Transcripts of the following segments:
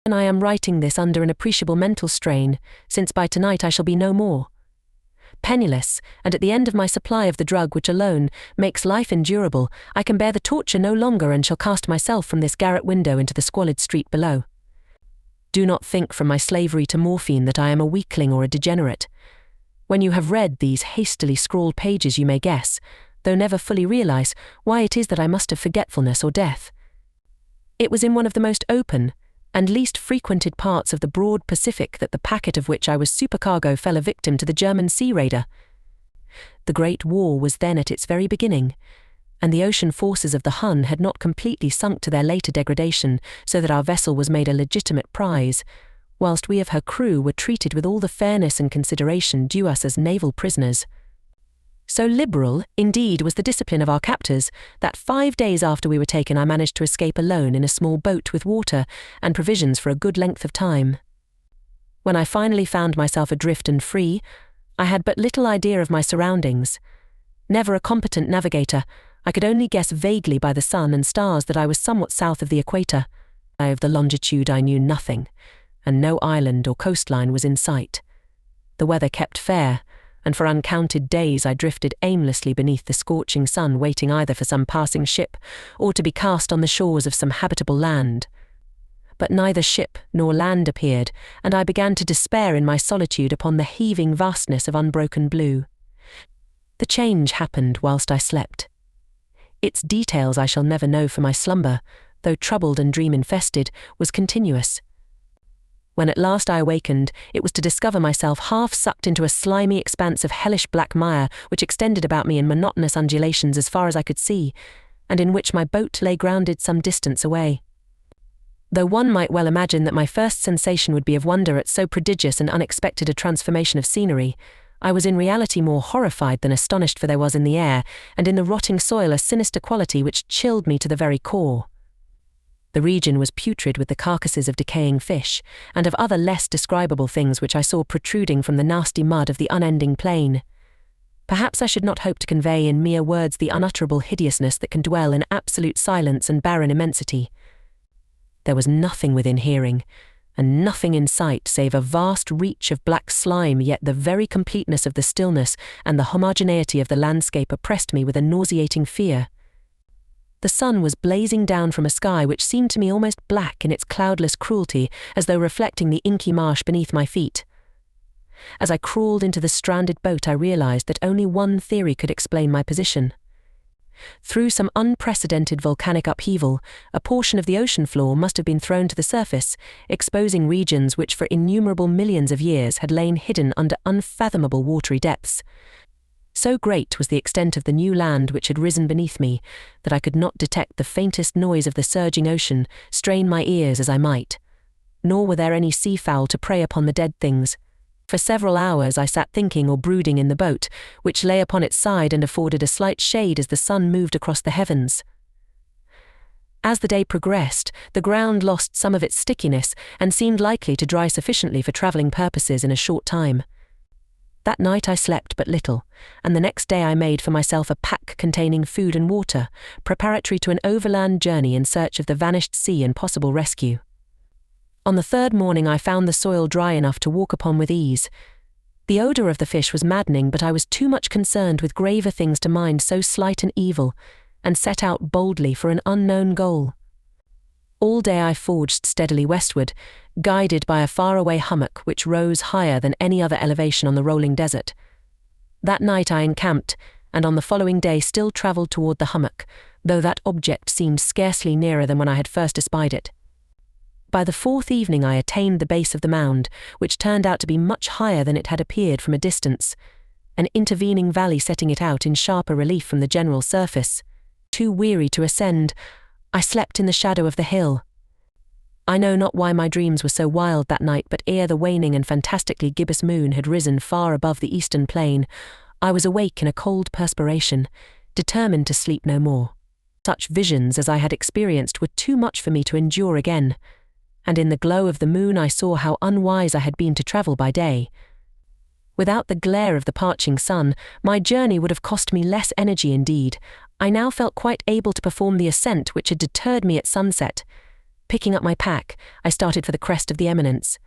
And I am writing this under an appreciable mental strain, since by tonight I shall be no more. Penniless, and at the end of my supply of the drug which alone makes life endurable, I can bear the torture no longer and shall cast myself from this garret window into the squalid street below. Do not think from my slavery to morphine that I am a weakling or a degenerate. When you have read these hastily scrawled pages you may guess, though never fully realize, why it is that I must have forgetfulness or death. It was in one of the most open and least frequented parts of the broad Pacific that the packet of which I was supercargo fell a victim to the German sea raider. The Great War was then at its very beginning, and the ocean forces of the Hun had not completely sunk to their later degradation, so that our vessel was made a legitimate prize, whilst we of her crew were treated with all the fairness and consideration due us as naval prisoners. So liberal, indeed, was the discipline of our captors, that 5 days after we were taken I managed to escape alone in a small boat with water and provisions for a good length of time. When I finally found myself adrift and free, I had but little idea of my surroundings. Never a competent navigator, I could only guess vaguely by the sun and stars that I was somewhat south of the equator. Of the longitude I knew nothing, and no island or coastline was in sight. The weather kept fair, and for uncounted days I drifted aimlessly beneath the scorching sun, waiting either for some passing ship or to be cast on the shores of some habitable land. But neither ship nor land appeared, and I began to despair in my solitude upon the heaving vastness of unbroken blue. The change happened whilst I slept. Its details I shall never know, for my slumber, though troubled and dream-infested, was continuous. When at last I awakened, it was to discover myself half sucked into a slimy expanse of hellish black mire which extended about me in monotonous undulations as far as I could see, and in which my boat lay grounded some distance away. Though one might well imagine that my first sensation would be of wonder at so prodigious and unexpected a transformation of scenery, I was in reality more horrified than astonished, for there was in the air and in the rotting soil a sinister quality which chilled me to the very core. The region was putrid with the carcasses of decaying fish, and of other less describable things which I saw protruding from the nasty mud of the unending plain. Perhaps I should not hope to convey in mere words the unutterable hideousness that can dwell in absolute silence and barren immensity. There was nothing within hearing, and nothing in sight save a vast reach of black slime, yet the very completeness of the stillness and the homogeneity of the landscape oppressed me with a nauseating fear. The sun was blazing down from a sky which seemed to me almost black in its cloudless cruelty, as though reflecting the inky marsh beneath my feet. As I crawled into the stranded boat, I realized that only one theory could explain my position. Through some unprecedented volcanic upheaval, a portion of the ocean floor must have been thrown to the surface, exposing regions which for innumerable millions of years had lain hidden under unfathomable watery depths. So great was the extent of the new land which had risen beneath me, that I could not detect the faintest noise of the surging ocean, strain my ears as I might. Nor were there any seafowl to prey upon the dead things. For several hours I sat thinking or brooding in the boat, which lay upon its side and afforded a slight shade as the sun moved across the heavens. As the day progressed, the ground lost some of its stickiness and seemed likely to dry sufficiently for travelling purposes in a short time. That night I slept but little, and the next day I made for myself a pack containing food and water, preparatory to an overland journey in search of the vanished sea and possible rescue. On the third morning I found the soil dry enough to walk upon with ease. The odour of the fish was maddening, but I was too much concerned with graver things to mind so slight an evil, and set out boldly for an unknown goal. All day I forged steadily westward, guided by a faraway hummock which rose higher than any other elevation on the rolling desert. That night I encamped, and on the following day still travelled toward the hummock, though that object seemed scarcely nearer than when I had first espied it. By the fourth evening I attained the base of the mound, which turned out to be much higher than it had appeared from a distance, an intervening valley setting it out in sharper relief from the general surface. Too weary to ascend, I slept in the shadow of the hill. I know not why my dreams were so wild that night, but ere the waning and fantastically gibbous moon had risen far above the eastern plain, I was awake in a cold perspiration, determined to sleep no more. Such visions as I had experienced were too much for me to endure again, and in the glow of the moon I saw how unwise I had been to travel by day. Without the glare of the parching sun, my journey would have cost me less energy indeed. I now felt quite able to perform the ascent which had deterred me at sunset. Picking up my pack, I started for the crest of the eminence.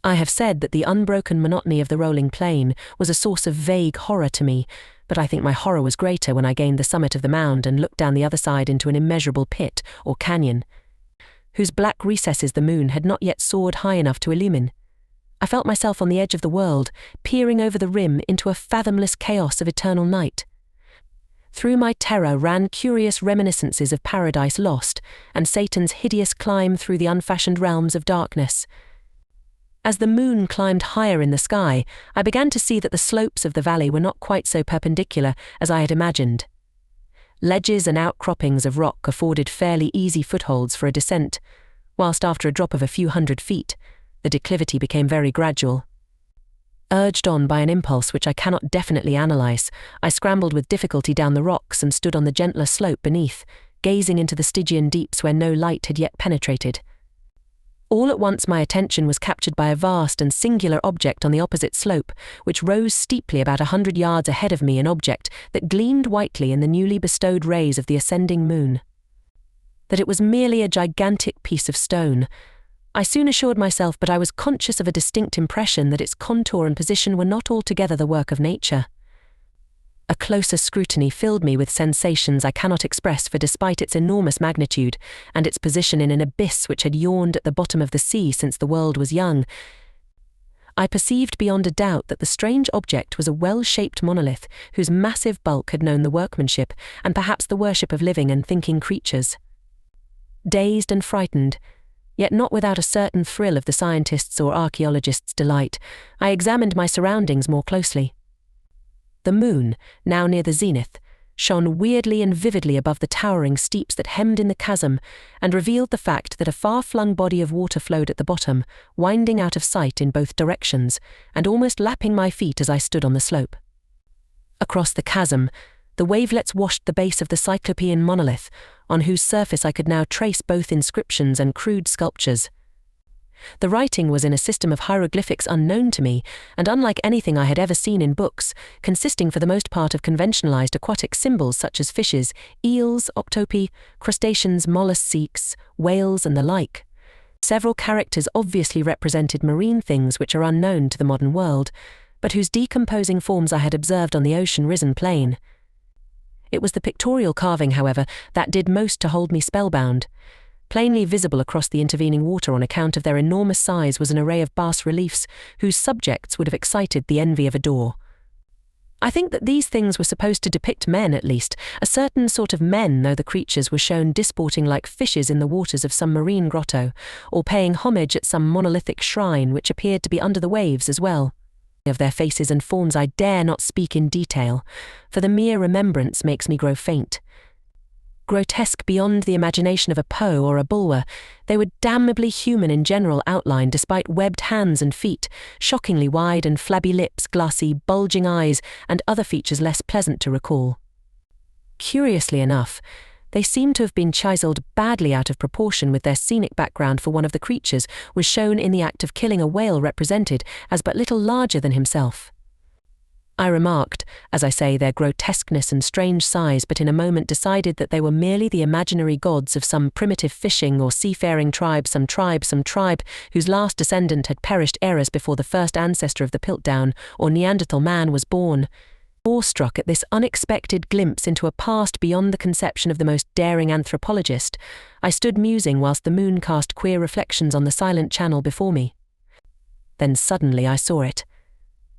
I have said that the unbroken monotony of the rolling plain was a source of vague horror to me, but I think my horror was greater when I gained the summit of the mound and looked down the other side into an immeasurable pit, or canyon, whose black recesses the moon had not yet soared high enough to illumine. I felt myself on the edge of the world, peering over the rim into a fathomless chaos of eternal night. Through my terror ran curious reminiscences of Paradise Lost and Satan's hideous climb through the unfashioned realms of darkness. As the moon climbed higher in the sky, I began to see that the slopes of the valley were not quite so perpendicular as I had imagined. Ledges and outcroppings of rock afforded fairly easy footholds for a descent, whilst after a drop of a few hundred feet, the declivity became very gradual. Urged on by an impulse which I cannot definitely analyse, I scrambled with difficulty down the rocks and stood on the gentler slope beneath, gazing into the Stygian deeps where no light had yet penetrated. All at once my attention was captured by a vast and singular object on the opposite slope, which rose steeply about 100 yards ahead of me, an object that gleamed whitely in the newly bestowed rays of the ascending moon. That it was merely a gigantic piece of stone, I soon assured myself, but I was conscious of a distinct impression that its contour and position were not altogether the work of nature. A closer scrutiny filled me with sensations I cannot express, for despite its enormous magnitude and its position in an abyss which had yawned at the bottom of the sea since the world was young, I perceived beyond a doubt that the strange object was a well-shaped monolith whose massive bulk had known the workmanship and perhaps the worship of living and thinking creatures. Dazed and frightened, yet not without a certain thrill of the scientist's or archaeologist's delight, I examined my surroundings more closely. The moon, now near the zenith, shone weirdly and vividly above the towering steeps that hemmed in the chasm and revealed the fact that a far-flung body of water flowed at the bottom, winding out of sight in both directions and almost lapping my feet as I stood on the slope. Across the chasm, the wavelets washed the base of the cyclopean monolith, on whose surface I could now trace both inscriptions and crude sculptures. The writing was in a system of hieroglyphics unknown to me, and unlike anything I had ever seen in books, consisting for the most part of conventionalized aquatic symbols such as fishes, eels, octopi, crustaceans, mollusks, whales, and the like. Several characters obviously represented marine things which are unknown to the modern world, but whose decomposing forms I had observed on the ocean-risen plain. It was the pictorial carving, however, that did most to hold me spellbound. Plainly visible across the intervening water on account of their enormous size was an array of bas-reliefs whose subjects would have excited the envy of a Dor. I think that these things were supposed to depict men, at least, a certain sort of men, though the creatures were shown disporting like fishes in the waters of some marine grotto, or paying homage at some monolithic shrine which appeared to be under the waves as well. Of their faces and forms I dare not speak in detail, for the mere remembrance makes me grow faint. Grotesque beyond the imagination of a Poe or a Bulwer, they were damnably human in general outline despite webbed hands and feet, shockingly wide and flabby lips, glassy, bulging eyes, and other features less pleasant to recall. Curiously enough, they seemed to have been chiseled badly out of proportion with their scenic background, for one of the creatures was shown in the act of killing a whale represented as but little larger than himself. I remarked, as I say, their grotesqueness and strange size, but in a moment decided that they were merely the imaginary gods of some primitive fishing or seafaring tribe, some tribe whose last descendant had perished eras before the first ancestor of the Piltdown or Neanderthal man was born. Awestruck at this unexpected glimpse into a past beyond the conception of the most daring anthropologist, I stood musing whilst the moon cast queer reflections on the silent channel before me. Then suddenly I saw it.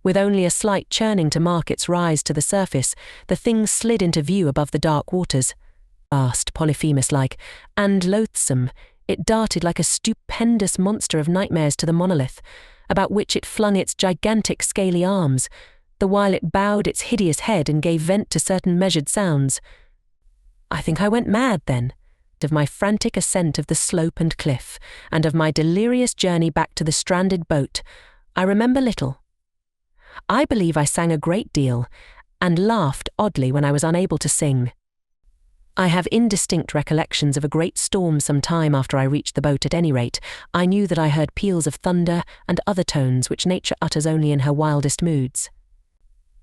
With only a slight churning to mark its rise to the surface, the thing slid into view above the dark waters. Vast, Polyphemus-like, and loathsome, it darted like a stupendous monster of nightmares to the monolith, about which it flung its gigantic scaly arms, the while it bowed its hideous head and gave vent to certain measured sounds. I think I went mad then, of my frantic ascent of the slope and cliff, and of my delirious journey back to the stranded boat. I remember little. I believe I sang a great deal, and laughed oddly when I was unable to sing. I have indistinct recollections of a great storm some time after I reached the boat. At any rate, I knew that I heard peals of thunder and other tones which nature utters only in her wildest moods.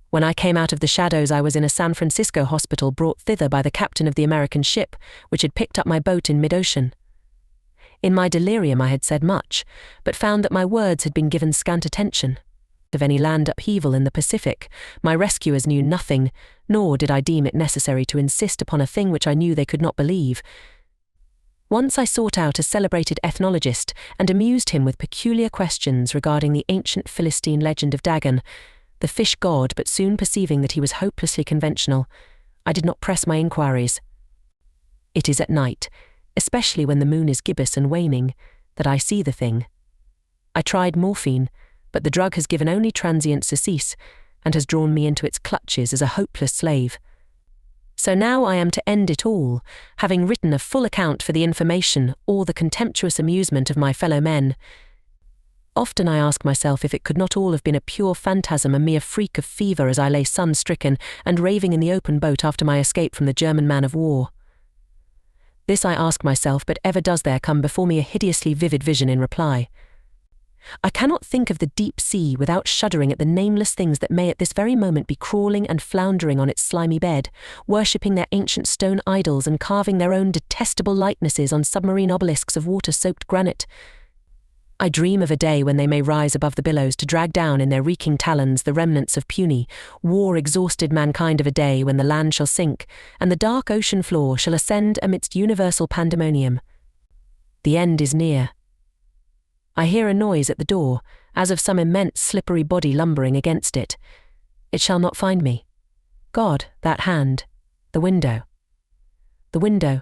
When I came out of the shadows, I was in a San Francisco hospital, brought thither by the captain of the American ship, which had picked up my boat in mid-ocean. In my delirium I had said much, but found that my words had been given scant attention. Of any land upheaval in the Pacific, my rescuers knew nothing, nor did I deem it necessary to insist upon a thing which I knew they could not believe. Once I sought out a celebrated ethnologist and amused him with peculiar questions regarding the ancient Philistine legend of Dagon, the fish god, but soon perceiving that he was hopelessly conventional, I did not press my inquiries. It is at night, especially when the moon is gibbous and waning, that I see the thing. I tried morphine, but the drug has given only transient surcease and has drawn me into its clutches as a hopeless slave. So now I am to end it all, having written a full account for the information or the contemptuous amusement of my fellow men. Often I ask myself if it could not all have been a pure phantasm, a mere freak of fever as I lay sun-stricken and raving in the open boat after my escape from the German man of war. This I ask myself, but ever does there come before me a hideously vivid vision in reply. I cannot think of the deep sea without shuddering at the nameless things that may at this very moment be crawling and floundering on its slimy bed, worshipping their ancient stone idols and carving their own detestable likenesses on submarine obelisks of water-soaked granite. I dream of a day when they may rise above the billows to drag down in their reeking talons the remnants of puny, war-exhausted mankind, of a day when the land shall sink and the dark ocean floor shall ascend amidst universal pandemonium. The end is near. I hear a noise at the door, as of some immense slippery body lumbering against it. It shall not find me. God, that hand, the window. The window,